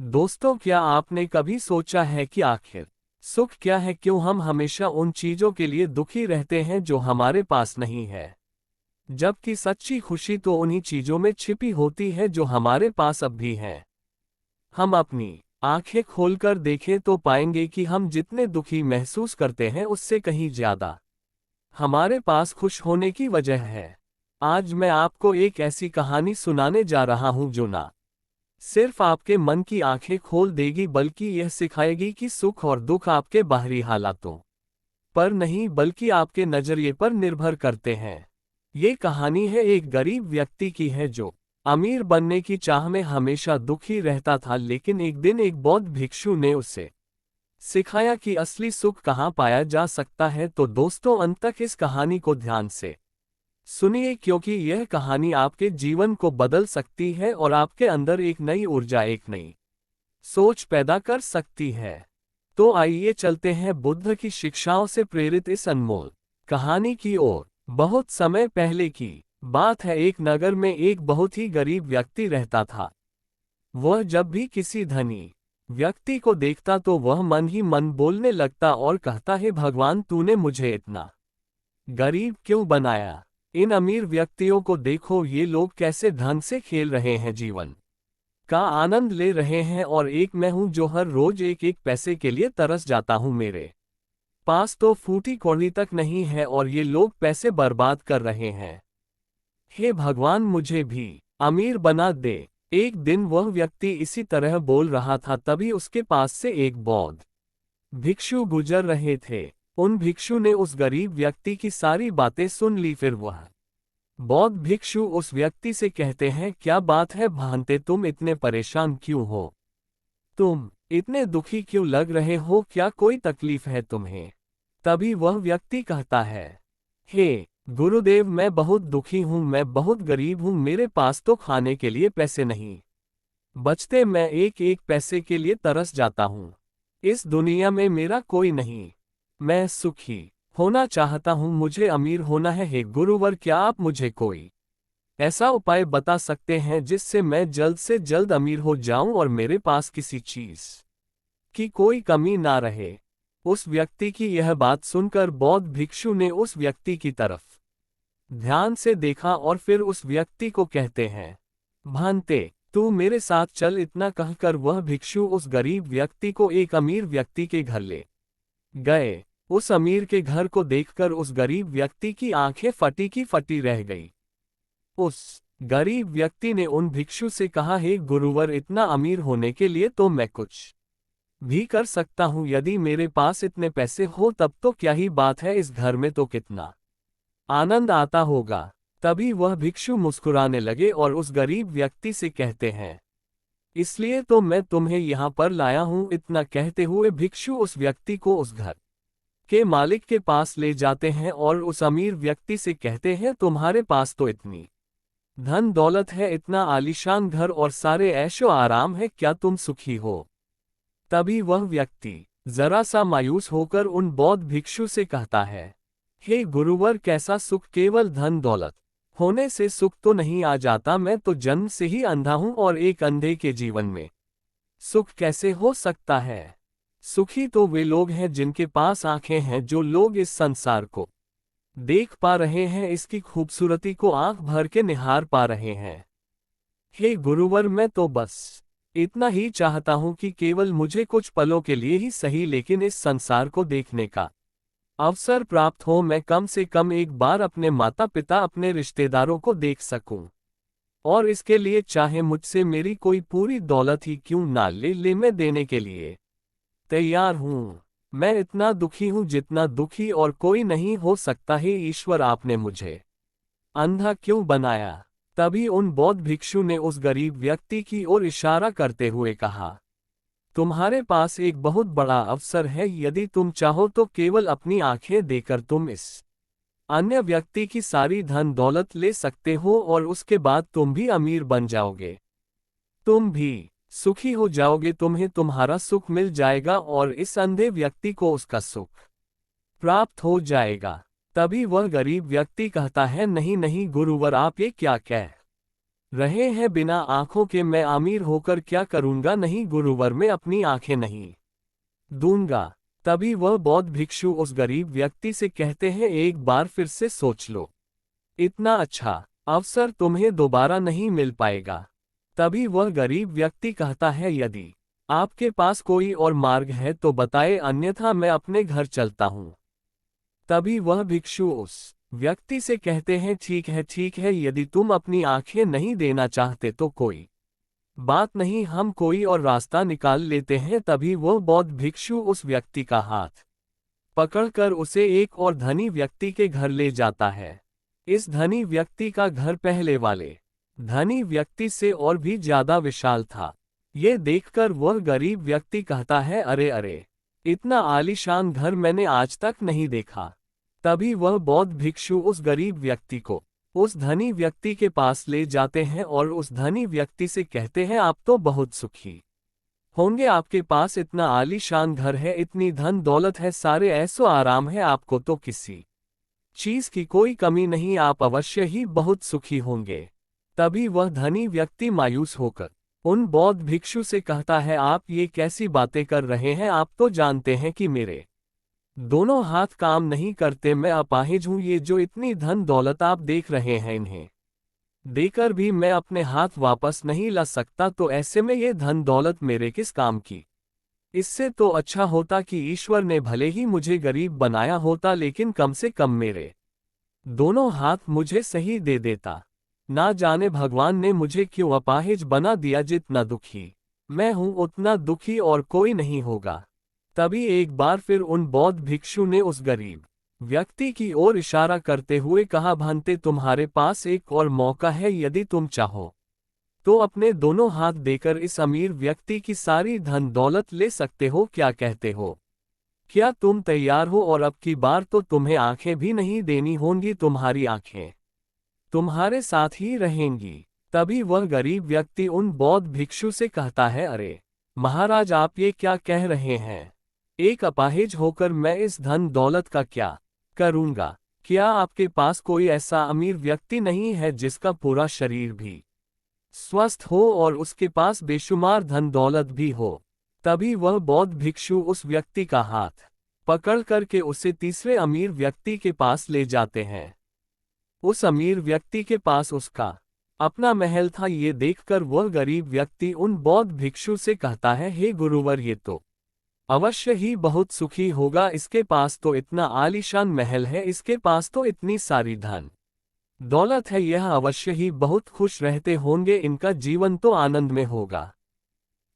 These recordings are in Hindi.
दोस्तों, क्या आपने कभी सोचा है कि आखिर सुख क्या है? क्यों हम हमेशा उन चीजों के लिए दुखी रहते हैं जो हमारे पास नहीं है, जबकि सच्ची खुशी तो उन्हीं चीजों में छिपी होती है जो हमारे पास अब भी है। हम अपनी आंखें खोलकर देखें तो पाएंगे कि हम जितने दुखी महसूस करते हैं उससे कहीं ज्यादा हमारे पास खुश होने की वजह है। आज मैं आपको एक ऐसी कहानी सुनाने जा रहा हूं जो ना सिर्फ आपके मन की आंखें खोल देगी, बल्कि यह सिखाएगी कि सुख और दुख आपके बाहरी हालातों पर नहीं बल्कि आपके नजरिए पर निर्भर करते हैं। ये कहानी है एक गरीब व्यक्ति की है जो अमीर बनने की चाह में हमेशा दुखी रहता था, लेकिन एक दिन एक बौद्ध भिक्षु ने उसे सिखाया कि असली सुख कहाँ पाया जा सकता है। तो दोस्तों, अंत तक इस कहानी को ध्यान से सुनिए, क्योंकि यह कहानी आपके जीवन को बदल सकती है और आपके अंदर एक नई ऊर्जा, एक नई सोच पैदा कर सकती है। तो आइए चलते हैं बुद्ध की शिक्षाओं से प्रेरित इस अनमोल कहानी की ओर। बहुत समय पहले की बात है, एक नगर में एक बहुत ही गरीब व्यक्ति रहता था। वह जब भी किसी धनी व्यक्ति को देखता तो वह मन ही मन बोलने लगता और कहता, है भगवान, तूने मुझे इतना गरीब क्यों बनाया? इन अमीर व्यक्तियों को देखो, ये लोग कैसे ढंग से खेल रहे हैं, जीवन का आनंद ले रहे हैं, और एक मैं हूं जो हर रोज एक एक पैसे के लिए तरस जाता हूं। मेरे पास तो फूटी कौड़ी तक नहीं है और ये लोग पैसे बर्बाद कर रहे हैं। हे भगवान, मुझे भी अमीर बना दे। एक दिन वह व्यक्ति इसी तरह बोल रहा था, तभी उसके पास से एक बौद्ध भिक्षु गुजर रहे थे। उन भिक्षु ने उस गरीब व्यक्ति की सारी बातें सुन ली। फिर वह बौद्ध भिक्षु उस व्यक्ति से कहते हैं, क्या बात है भांते, तुम इतने परेशान क्यों हो? तुम इतने दुखी क्यों लग रहे हो? क्या कोई तकलीफ है तुम्हें? तभी वह व्यक्ति कहता है, हे गुरुदेव, मैं बहुत दुखी हूं, मैं बहुत गरीब हूं, मेरे पास तो खाने के लिए पैसे नहीं बचते, मैं एक एक पैसे के लिए तरस जाता हूं। इस दुनिया में मेरा कोई नहीं, मैं सुखी होना चाहता हूं, मुझे अमीर होना है। हे गुरुवर, क्या आप मुझे कोई ऐसा उपाय बता सकते हैं जिससे मैं जल्द से जल्द अमीर हो जाऊं और मेरे पास किसी चीज की कोई कमी ना रहे? उस व्यक्ति की यह बात सुनकर बौद्ध भिक्षु ने उस व्यक्ति की तरफ ध्यान से देखा और फिर उस व्यक्ति को कहते हैं, भांते, तू मेरे साथ चल। इतना कहकर वह भिक्षु उस गरीब व्यक्ति को एक अमीर व्यक्ति के घर ले गए। उस अमीर के घर को देखकर उस गरीब व्यक्ति की आंखें फटी की फटी रह गई। उस गरीब व्यक्ति ने उन भिक्षु से कहा, हे गुरुवर, इतना अमीर होने के लिए तो मैं कुछ भी कर सकता हूं। यदि मेरे पास इतने पैसे हो तब तो क्या ही बात है, इस घर में तो कितना आनंद आता होगा। तभी वह भिक्षु मुस्कुराने लगे और उस गरीब व्यक्ति से कहते हैं, इसलिए तो मैं तुम्हें यहाँ पर लाया हूँ। इतना कहते हुए भिक्षु उस व्यक्ति को उस घर के मालिक के पास ले जाते हैं और उस अमीर व्यक्ति से कहते हैं, तुम्हारे पास तो इतनी धन दौलत है, इतना आलीशान घर और सारे ऐशो आराम है, क्या तुम सुखी हो? तभी वह व्यक्ति जरा सा मायूस होकर उन बौद्ध भिक्षु से कहता है, हे गुरुवर, कैसा सुख? केवल धन दौलत होने से सुख तो नहीं आ जाता। मैं तो जन्म से ही अंधा हूं और एक अंधे के जीवन में सुख कैसे हो सकता है? सुखी तो वे लोग हैं जिनके पास आंखें हैं, जो लोग इस संसार को देख पा रहे हैं, इसकी खूबसूरती को आंख भर के निहार पा रहे हैं। हे गुरुवर, मैं तो बस इतना ही चाहता हूं कि केवल मुझे कुछ पलों के लिए ही सही, लेकिन इस संसार को देखने का अवसर प्राप्त हो। मैं कम से कम एक बार अपने माता पिता, अपने रिश्तेदारों को देख सकूं, और इसके लिए चाहे मुझसे मेरी कोई पूरी दौलत ही क्यों ना ले मैं देने के लिए तैयार हूं। मैं इतना दुखी हूं जितना दुखी और कोई नहीं हो सकता है। ईश्वर, आपने मुझे अंधा क्यों बनाया? तभी उन बौद्ध भिक्षु ने उस गरीब व्यक्ति की ओर इशारा करते हुए कहा, तुम्हारे पास एक बहुत बड़ा अवसर है। यदि तुम चाहो तो केवल अपनी आंखें देकर तुम इस अन्य व्यक्ति की सारी धन दौलत ले सकते हो और उसके बाद तुम भी अमीर बन जाओगे, तुम भी सुखी हो जाओगे, तुम्हें तुम्हारा सुख मिल जाएगा और इस अंधे व्यक्ति को उसका सुख प्राप्त हो जाएगा। तभी वह गरीब व्यक्ति कहता है, नहीं नहीं गुरुवर, आप ये क्या कह रहे हैं बिना आंखों के, मैं अमीर होकर क्या करूंगा, नहीं गुरुवर, मैं अपनी आंखें नहीं दूंगा। तभी वह बौद्ध भिक्षु उस गरीब व्यक्ति से कहते हैं, एक बार फिर से सोच लो, इतना अच्छा अवसर तुम्हें दोबारा नहीं मिल पाएगा। तभी वह गरीब व्यक्ति कहता है, यदि आपके पास कोई और मार्ग है तो बताए, अन्यथा मैं अपने घर चलता हूं। तभी वह भिक्षु उस व्यक्ति से कहते हैं, ठीक है, यदि तुम अपनी आंखें नहीं देना चाहते तो कोई बात नहीं, हम कोई और रास्ता निकाल लेते हैं। तभी वह बौद्ध भिक्षु उस व्यक्ति का हाथ पकड़कर उसे एक और धनी व्यक्ति के घर ले जाता है। इस धनी व्यक्ति का घर पहले वाले धनी व्यक्ति से और भी ज्यादा विशाल था। ये देखकर वह गरीब व्यक्ति कहता है, अरे अरे, इतना आलीशान घर मैंने आज तक नहीं देखा। तभी वह बौद्ध भिक्षु उस गरीब व्यक्ति को उस धनी व्यक्ति के पास ले जाते हैं और उस धनी व्यक्ति से कहते हैं, आप तो बहुत सुखी होंगे, आपके पास इतना आलीशान घर है, इतनी धन दौलत है, सारे ऐसो आराम है, आपको तो किसी चीज की कोई कमी नहीं, आप अवश्य ही बहुत सुखी होंगे। तभी वह धनी व्यक्ति मायूस होकर उन बौद्ध भिक्षु से कहता है, आप ये कैसी बातें कर रहे हैं, आप तो जानते हैं कि मेरे दोनों हाथ काम नहीं करते, मैं अपाहिज हूं, ये जो इतनी धन दौलत आप देख रहे हैं, इन्हें देकर भी मैं अपने हाथ वापस नहीं ला सकता, तो ऐसे में ये धन दौलत मेरे किस काम की। इससे तो अच्छा होता कि ईश्वर ने भले ही मुझे गरीब बनाया होता, लेकिन कम से कम मेरे दोनों हाथ मुझे सही दे देता। ना जाने भगवान ने मुझे क्यों अपाहिज बना दिया, जितना दुखी मैं हूं उतना दुखी और कोई नहीं होगा। तभी एक बार फिर उन बौद्ध भिक्षु ने उस गरीब व्यक्ति की ओर इशारा करते हुए कहा, भांते, तुम्हारे पास एक और मौका है, यदि तुम चाहो तो अपने दोनों हाथ देकर इस अमीर व्यक्ति की सारी धन दौलत ले सकते हो, क्या कहते हो? क्या तुम तैयार हो? और अब की बार तो तुम्हें आंखें भी नहीं देनी होंगी, तुम्हारी आंखें तुम्हारे साथ ही रहेंगी। तभी वह गरीब व्यक्ति उन बौद्ध भिक्षु से कहता है, अरे महाराज, आप ये क्या कह रहे हैं? एक अपाहिज होकर मैं इस धन दौलत का क्या करूंगा? क्या आपके पास कोई ऐसा अमीर व्यक्ति नहीं है जिसका पूरा शरीर भी स्वस्थ हो और उसके पास बेशुमार धन दौलत भी हो? तभी वह बौद्ध भिक्षु उस व्यक्ति का हाथ पकड़ करके उसे तीसरे अमीर व्यक्ति के पास ले जाते हैं। उस अमीर व्यक्ति के पास उसका अपना महल था। ये देखकर वह गरीब व्यक्ति उन बौद्ध भिक्षु से कहता है, हे गुरुवर, ये तो अवश्य ही बहुत सुखी होगा, इसके पास तो इतना आलीशान महल है, इसके पास तो इतनी सारी धन दौलत है, यह अवश्य ही बहुत खुश रहते होंगे, इनका जीवन तो आनंद में होगा।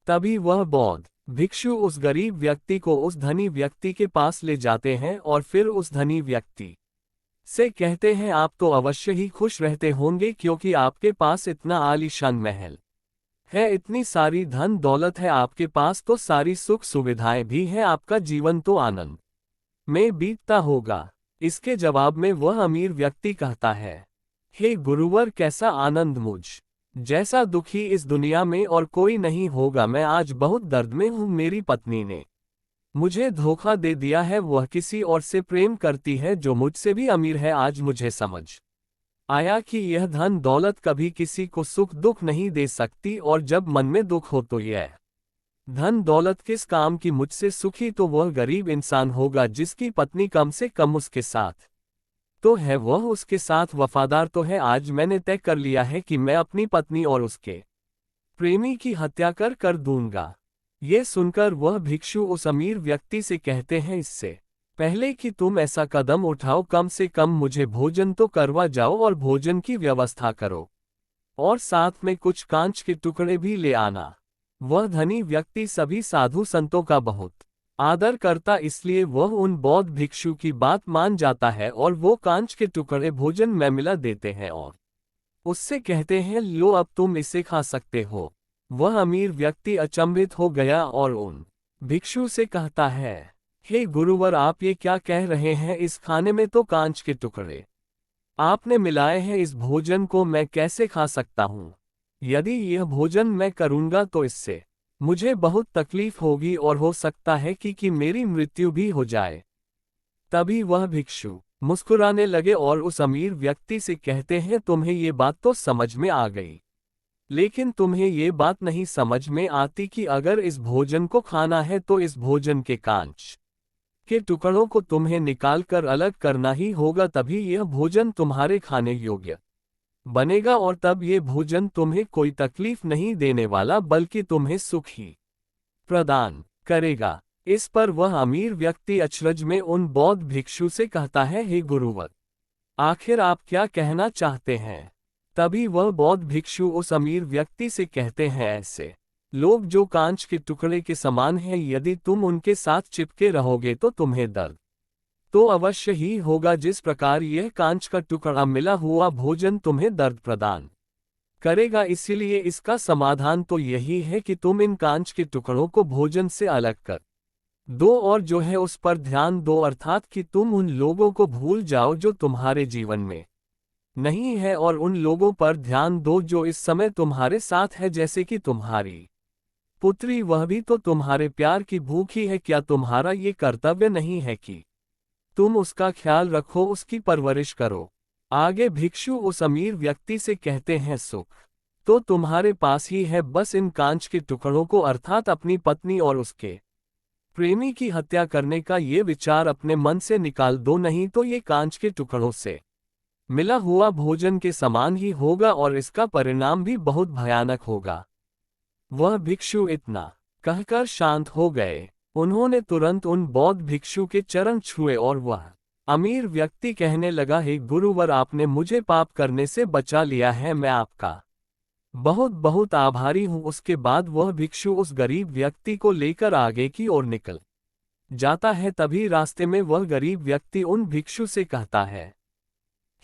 तभी वह बौद्ध भिक्षु उस गरीब व्यक्ति को उस धनी व्यक्ति के पास ले जाते हैं और फिर उस धनी व्यक्ति से कहते हैं, आप तो अवश्य ही खुश रहते होंगे, क्योंकि आपके पास इतना आलीशान महल है, इतनी सारी धन दौलत है, आपके पास तो सारी सुख सुविधाएं भी हैं, आपका जीवन तो आनंद में बीतता होगा। इसके जवाब में वह अमीर व्यक्ति कहता है, हे गुरुवर, कैसा आनंद, मुझ जैसा दुखी इस दुनिया में और कोई नहीं होगा। मैं आज बहुत दर्द में हूं, मेरी पत्नी ने मुझे धोखा दे दिया है, वह किसी और से प्रेम करती है जो मुझसे भी अमीर है। आज मुझे समझ आया कि यह धन दौलत कभी किसी को सुख दुख नहीं दे सकती, और जब मन में दुख हो तो यह धन दौलत किस काम की। मुझसे सुखी तो वह गरीब इंसान होगा जिसकी पत्नी कम से कम उसके साथ तो है, वह उसके साथ वफादार तो है। आज मैंने तय कर लिया है कि मैं अपनी पत्नी और उसके प्रेमी की हत्या कर दूंगा। ये सुनकर वह भिक्षु उस अमीर व्यक्ति से कहते हैं, इससे पहले कि तुम ऐसा कदम उठाओ, कम से कम मुझे भोजन तो करवा जाओ और भोजन की व्यवस्था करो, और साथ में कुछ कांच के टुकड़े भी ले आना। वह धनी व्यक्ति सभी साधु संतों का बहुत आदर करता, इसलिए वह उन बौद्ध भिक्षु की बात मान जाता है और वो कांच के टुकड़े भोजन में मिला देते हैं और उससे कहते हैं, लो अब तुम इसे खा सकते हो। वह अमीर व्यक्ति अचंभित हो गया और उन भिक्षु से कहता है, हे गुरुवर, आप ये क्या कह रहे हैं? इस खाने में तो कांच के टुकड़े आपने मिलाए हैं, इस भोजन को मैं कैसे खा सकता हूँ? यदि यह भोजन मैं करूँगा तो इससे मुझे बहुत तकलीफ होगी और हो सकता है कि मेरी मृत्यु भी हो जाए। तभी वह भिक्षु मुस्कुराने लगे और उस अमीर व्यक्ति से कहते हैं, तुम्हें ये बात तो समझ में आ गई। लेकिन तुम्हें ये बात नहीं समझ में आती कि अगर इस भोजन को खाना है तो इस भोजन के कांच के टुकड़ों को तुम्हें निकालकर अलग करना ही होगा, तभी यह भोजन तुम्हारे खाने योग्य बनेगा और तब ये भोजन तुम्हें कोई तकलीफ नहीं देने वाला बल्कि तुम्हें सुख ही प्रदान करेगा। इस पर वह अमीर व्यक्ति अचरज में उन बौद्ध भिक्षु से कहता है, हे गुरुवर, आखिर आप क्या कहना चाहते हैं? तभी वह बौद्ध भिक्षु उस अमीर व्यक्ति से कहते हैं, ऐसे लोग जो कांच के टुकड़े के समान हैं, यदि तुम उनके साथ चिपके रहोगे तो तुम्हें दर्द तो अवश्य ही होगा, जिस प्रकार यह कांच का टुकड़ा मिला हुआ भोजन तुम्हें दर्द प्रदान करेगा। इसीलिए इसका समाधान तो यही है कि तुम इन कांच के टुकड़ों को भोजन से अलग कर दो और जो है उस पर ध्यान दो, अर्थात कि तुम उन लोगों को भूल जाओ जो तुम्हारे जीवन में नहीं है और उन लोगों पर ध्यान दो जो इस समय तुम्हारे साथ है, जैसे कि तुम्हारी पुत्री, वह भी तो तुम्हारे प्यार की भूखी है। क्या तुम्हारा ये कर्तव्य नहीं है कि तुम उसका ख्याल रखो, उसकी परवरिश करो? आगे भिक्षु उस अमीर व्यक्ति से कहते हैं, सुख तो तुम्हारे पास ही है, बस इन कांच के टुकड़ों को अर्थात अपनी पत्नी और उसके प्रेमी की हत्या करने का ये विचार अपने मन से निकाल दो, नहीं तो ये कांच के टुकड़ों से मिला हुआ भोजन के समान ही होगा और इसका परिणाम भी बहुत भयानक होगा। वह भिक्षु इतना कहकर शांत हो गए। उन्होंने तुरंत उन बौद्ध भिक्षु के चरण छुए और वह अमीर व्यक्ति कहने लगा, हे गुरुवर, आपने मुझे पाप करने से बचा लिया है, मैं आपका बहुत बहुत आभारी हूँ। उसके बाद वह भिक्षु उस गरीब व्यक्ति को लेकर आगे की ओर निकल जाता है। तभी रास्ते में वह गरीब व्यक्ति उन भिक्षु से कहता है,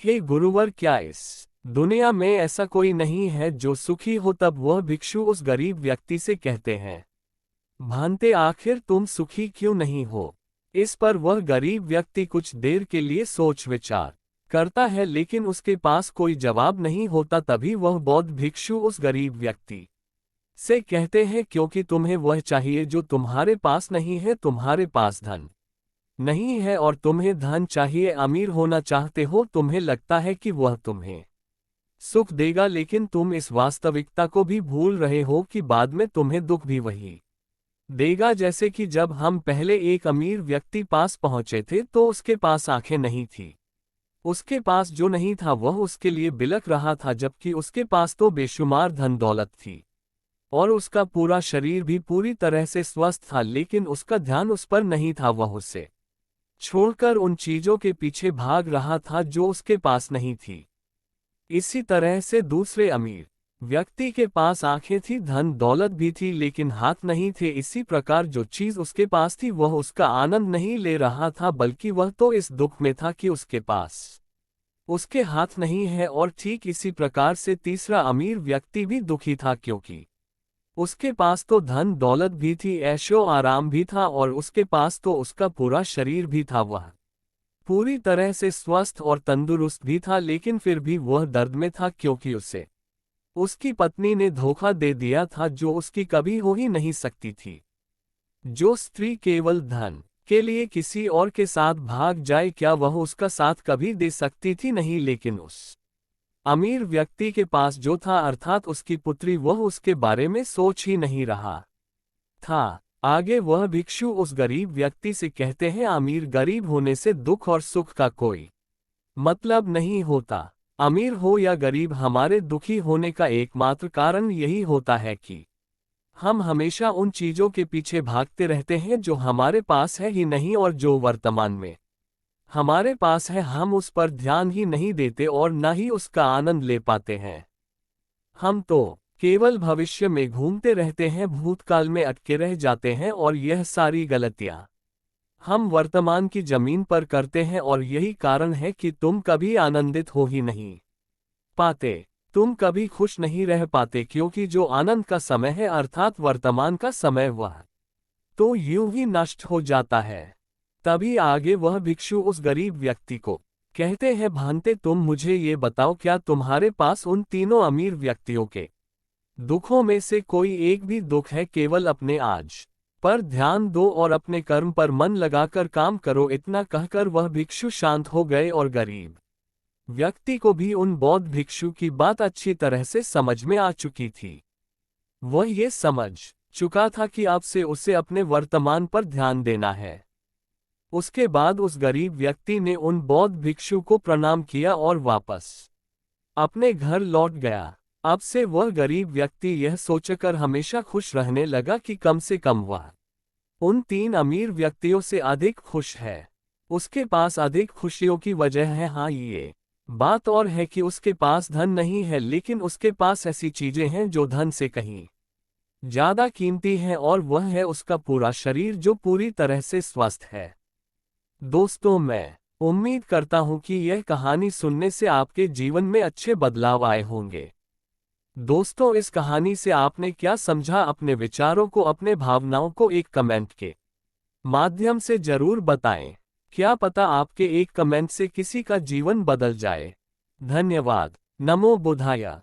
हे गुरुवर, क्या इस दुनिया में ऐसा कोई नहीं है जो सुखी हो? तब वह भिक्षु उस गरीब व्यक्ति से कहते हैं, भांते, आखिर तुम सुखी क्यों नहीं हो? इस पर वह गरीब व्यक्ति कुछ देर के लिए सोच विचार करता है, लेकिन उसके पास कोई जवाब नहीं होता। तभी वह बौद्ध भिक्षु उस गरीब व्यक्ति से कहते हैं, क्योंकि तुम्हें वह चाहिए जो तुम्हारे पास नहीं है, तुम्हारे पास धन नहीं है और तुम्हें धन चाहिए, अमीर होना चाहते हो। तुम्हें लगता है कि वह तुम्हें सुख देगा, लेकिन तुम इस वास्तविकता को भी भूल रहे हो कि बाद में तुम्हें दुख भी वही देगा। जैसे कि जब हम पहले एक अमीर व्यक्ति पास पहुंचे थे तो उसके पास आंखें नहीं थी, उसके पास जो नहीं था वह उसके लिए बिलख रहा था, जबकि उसके पास तो बेशुमार धन दौलत थी और उसका पूरा शरीर भी पूरी तरह से स्वस्थ था, लेकिन उसका ध्यान उस पर नहीं था। वह उसे छोड़कर उन चीजों के पीछे भाग रहा था जो उसके पास नहीं थी। इसी तरह से दूसरे अमीर व्यक्ति के पास आंखें थी, धन दौलत भी थी, लेकिन हाथ नहीं थे। इसी प्रकार जो चीज उसके पास थी वह उसका आनंद नहीं ले रहा था, बल्कि वह तो इस दुख में था कि उसके पास उसके हाथ नहीं है। और ठीक इसी प्रकार से तीसरा अमीर व्यक्ति भी दुखी था, क्योंकि उसके पास तो धन दौलत भी थी, ऐशो आराम भी था और उसके पास तो उसका पूरा शरीर भी था, वह पूरी तरह से स्वस्थ और तंदुरुस्त भी था, लेकिन फिर भी वह दर्द में था, क्योंकि उसे उसकी पत्नी ने धोखा दे दिया था, जो उसकी कभी हो ही नहीं सकती थी। जो स्त्री केवल धन के लिए किसी और के साथ भाग जाए, क्या वह उसका साथ कभी दे सकती थी? नहीं। लेकिन उस अमीर व्यक्ति के पास जो था, अर्थात उसकी पुत्री, वह उसके बारे में सोच ही नहीं रहा था। आगे वह भिक्षु उस गरीब व्यक्ति से कहते हैं, अमीर गरीब होने से दुख और सुख का कोई मतलब नहीं होता। अमीर हो या गरीब, हमारे दुखी होने का एकमात्र कारण यही होता है कि हम हमेशा उन चीजों के पीछे भागते रहते हैं जो हमारे पास है ही नहीं, और जो वर्तमान में हमारे पास है हम उस पर ध्यान ही नहीं देते और न ही उसका आनंद ले पाते हैं। हम तो केवल भविष्य में घूमते रहते हैं, भूतकाल में अटके रह जाते हैं, और यह सारी गलतियां हम वर्तमान की जमीन पर करते हैं। और यही कारण है कि तुम कभी आनंदित हो ही नहीं पाते, तुम कभी खुश नहीं रह पाते, क्योंकि जो आनंद का समय है, अर्थात वर्तमान का समय, वह तो यूं ही नष्ट हो जाता है। तभी आगे वह भिक्षु उस गरीब व्यक्ति को कहते हैं, भांते, तुम मुझे ये बताओ, क्या तुम्हारे पास उन तीनों अमीर व्यक्तियों के दुखों में से कोई एक भी दुख है? केवल अपने आज पर ध्यान दो और अपने कर्म पर मन लगाकर काम करो। इतना कहकर वह भिक्षु शांत हो गए और गरीब व्यक्ति को भी उन बौद्ध भिक्षु की बात अच्छी तरह से समझ में आ चुकी थी। वह ये समझ चुका था कि अब से उसे अपने वर्तमान पर ध्यान देना है। उसके बाद उस गरीब व्यक्ति ने उन बौद्ध भिक्षु को प्रणाम किया और वापस अपने घर लौट गया। अब से वह गरीब व्यक्ति यह सोचकर हमेशा खुश रहने लगा कि कम से कम वह उन 3 अमीर व्यक्तियों से अधिक खुश है। उसके पास अधिक खुशियों की वजह है। हाँ, ये बात और है कि उसके पास धन नहीं है, लेकिन उसके पास ऐसी चीजें हैं जो धन से कहीं ज्यादा कीमती है, और वह है उसका पूरा शरीर जो पूरी तरह से स्वस्थ है। दोस्तों, मैं उम्मीद करता हूं कि यह कहानी सुनने से आपके जीवन में अच्छे बदलाव आए होंगे। दोस्तों, इस कहानी से आपने क्या समझा? अपने विचारों को, अपने भावनाओं को एक कमेंट के माध्यम से जरूर बताएं। क्या पता आपके एक कमेंट से किसी का जीवन बदल जाए। धन्यवाद। नमो बुद्धाय।